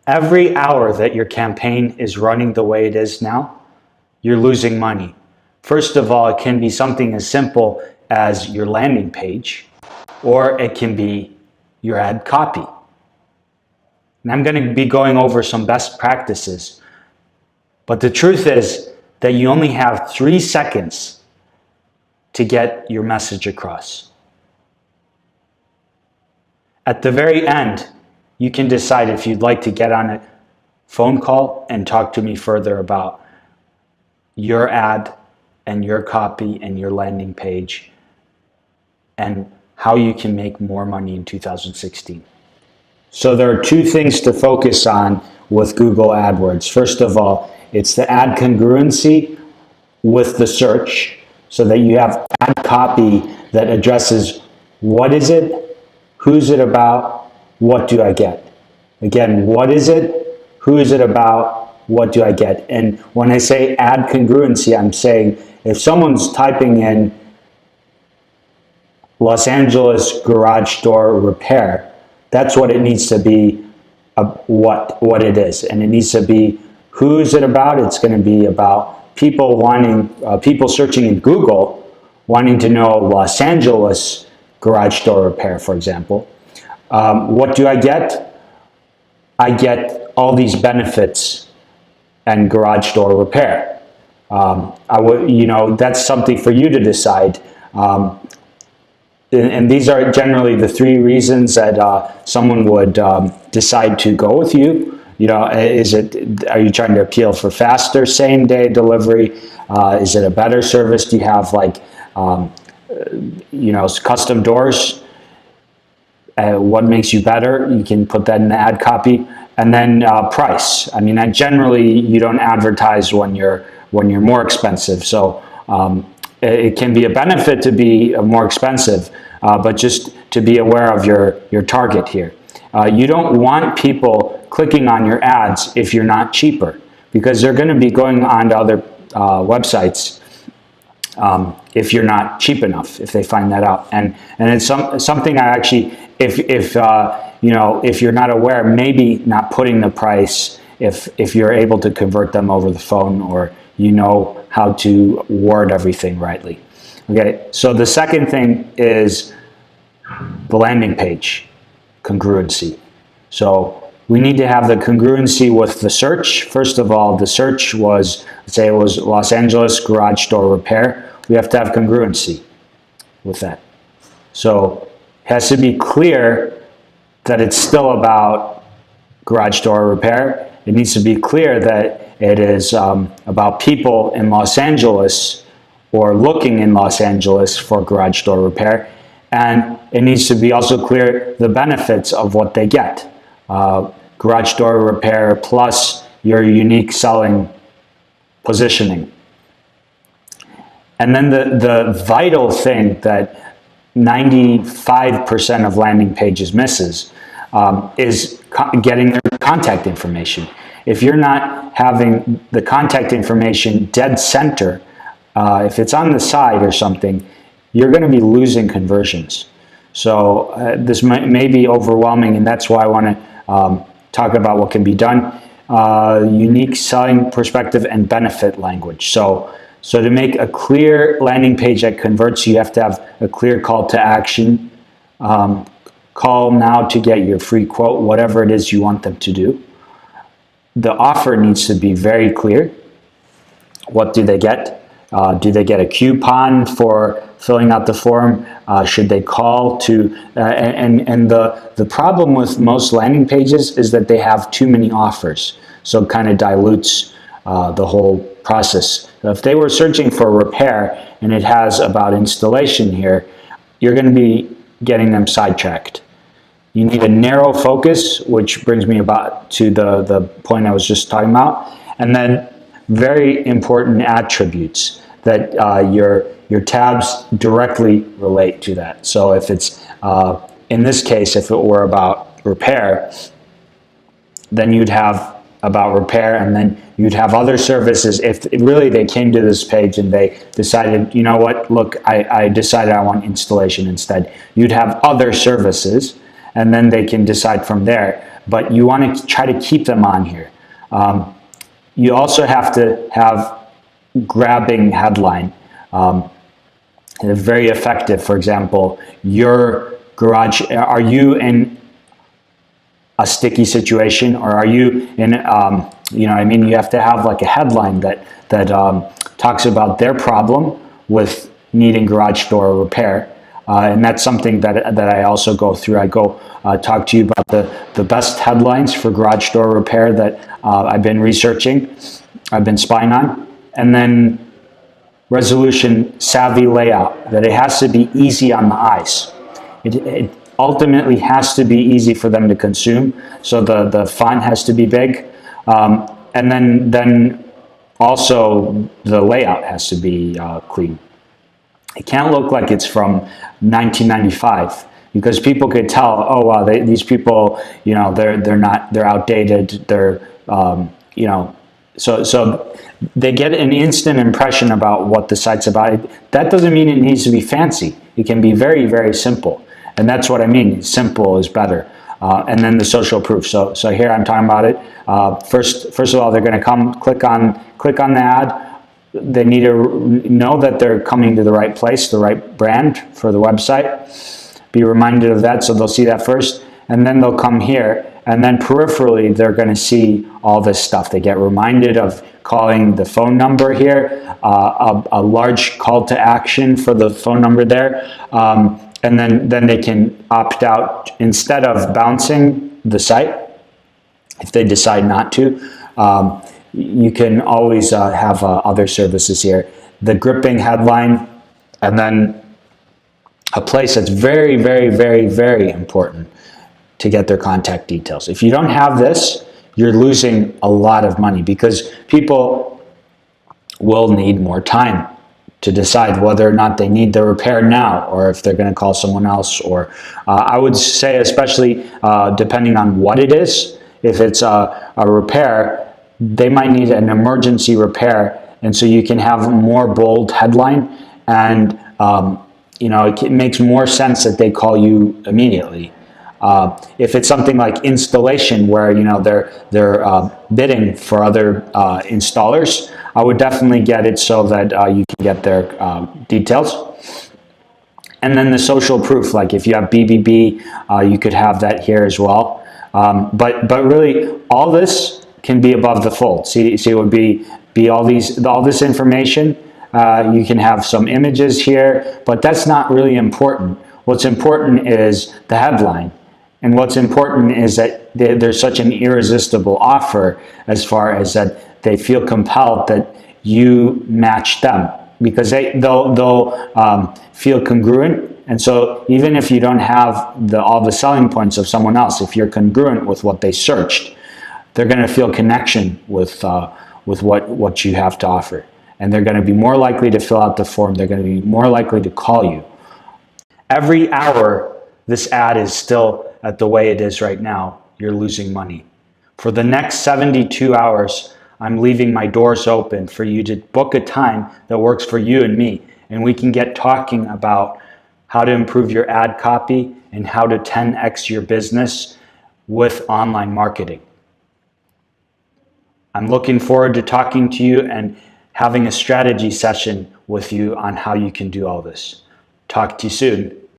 Every hour that your campaign is running the way it is now, you're losing money. First of all, it can be something as simple as your landing page, or it can be your ad copy. And I'm going to be going over some best practices. But the truth is that you only have 3 seconds to get your message across. At the very end, you can decide if you'd like to get on a phone call and talk to me further about your ad and your copy and your landing page and how you can make more money in 2016. So there are 2 things to focus on with Google AdWords. First of all, it's the ad congruency with the search, so that you have ad copy that addresses what is it, who's it about, what do I get? Again, what is it, who is it about, what do I get? And when I say ad congruency, I'm saying if someone's typing in Los Angeles garage door repair, that's what it needs to be, what it is. And it needs to be, who is it about? It's going to be about people people searching in Google, wanting to know Los Angeles garage door repair, for example. What do I get? I get all these benefits and garage door repair. That's something for you to decide. And these are generally the 3 reasons that someone would decide to go with you. Are you trying to appeal for faster same-day delivery? Is it a better service? Do you have custom doors? What makes you better? You can put that in the ad copy. And then price. I mean, generally you don't advertise when you're more expensive. So it can be a benefit to be more expensive, but just to be aware of your target here. You don't want people clicking on your ads if you're not cheaper, because they're going to be going on to other websites if you're not cheap enough, if they find that out. And it's something I actually, if you're not aware, maybe not putting the price if you're able to convert them over the phone, or you know how to word everything rightly. Okay, so the second thing is the landing page congruency. So we need to have the congruency with the search. First of all, the search was, let's say it was Los Angeles garage door repair. We have to have congruency with that. So it has to be clear that it's still about garage door repair. It needs to be clear that it is about people in Los Angeles or looking in Los Angeles for garage door repair. And it needs to be also clear the benefits of what they get. Garage door repair plus your unique selling positioning. And then the vital thing that 95% of landing pages misses is getting their contact information. If you're not having the contact information dead center, if it's on the side or something, you're going to be losing conversions. So this may be overwhelming, and that's why I want to talk about what can be done. Unique selling perspective and benefit language. So to make a clear landing page that converts, you have to have a clear call to action. Call now to get your free quote, whatever it is you want them to do. The offer needs to be very clear. What do they get? Do they get a coupon for filling out the form? Should they call to, and the problem with most landing pages is that they have too many offers. So it kind of dilutes the whole process. If they were searching for repair and it has about installation here, you're going to be getting them sidetracked. You need a narrow focus, which brings me about to the point I was just talking about, and then very important attributes that your tabs directly relate to that. So if it's, in this case, if it were about repair, then you'd have about repair, and then you'd have other services. If really they came to this page and they decided, you know what, look, I decided I want installation instead, you'd have other services, and then they can decide from there. but you want to try to keep them on here. You also have to have grabbing headline. They're very effective. For example, your garage, are you in a sticky situation, or are you in, you know, I mean, you have to have like a headline that talks about their problem with needing garage door repair. And that's something that I also go through. I go talk to you about the best headlines for garage door repair that I've been researching, I've been spying on. And then resolution savvy layout, that it has to be easy on the eyes. It ultimately has to be easy for them to consume, so the font has to be big. And then also the layout has to be clean. It can't look like it's from 1995, because people could tell, oh wow, these people, you know, they're outdated, they're you know, so they get an instant impression about what the site's about. That doesn't mean it needs to be fancy. It can be very, very simple, and that's what I mean. Simple is better. And then the social proof. So here I'm talking about it. First of all, they're going to come click on the ad. They need to know that they're coming to the right place, the right brand for the website. Be reminded of that, so they'll see that first, and then they'll come here, and then peripherally they're going to see all this stuff. They get reminded of calling the phone number here, a large call to action for the phone number there, and then they can opt out instead of bouncing the site. If they decide not to, you can always have other services here. The gripping headline, and then a place that's very, very, very, very important to get their contact details. If you don't have this, you're losing a lot of money, because people will need more time to decide whether or not they need the repair now, or if they're going to call someone else. Or I would say, especially depending on what it is, if it's a repair, they might need an emergency repair, and so you can have a more bold headline, and you know, it makes more sense that they call you immediately. If it's something like installation, where you know they're bidding for other installers, I would definitely get it so that you can get their details. And then the social proof, like if you have BBB, you could have that here as well. But really, all this can be above the fold. See, it would be all this information. You can have some images here, but that's not really important. What's important is the headline. And what's important is that there's such an irresistible offer, as far as that they feel compelled that you match them, because they'll feel congruent. And so even if you don't have all the selling points of someone else, if you're congruent with what they searched, they're going to feel connection with what you have to offer. And they're going to be more likely to fill out the form. They're going to be more likely to call you. Every hour this ad is still at the way it is right now, you're losing money. For the next 72 hours, I'm leaving my doors open for you to book a time that works for you and me. And we can get talking about how to improve your ad copy and how to 10x your business with online marketing. I'm looking forward to talking to you and having a strategy session with you on how you can do all this. Talk to you soon.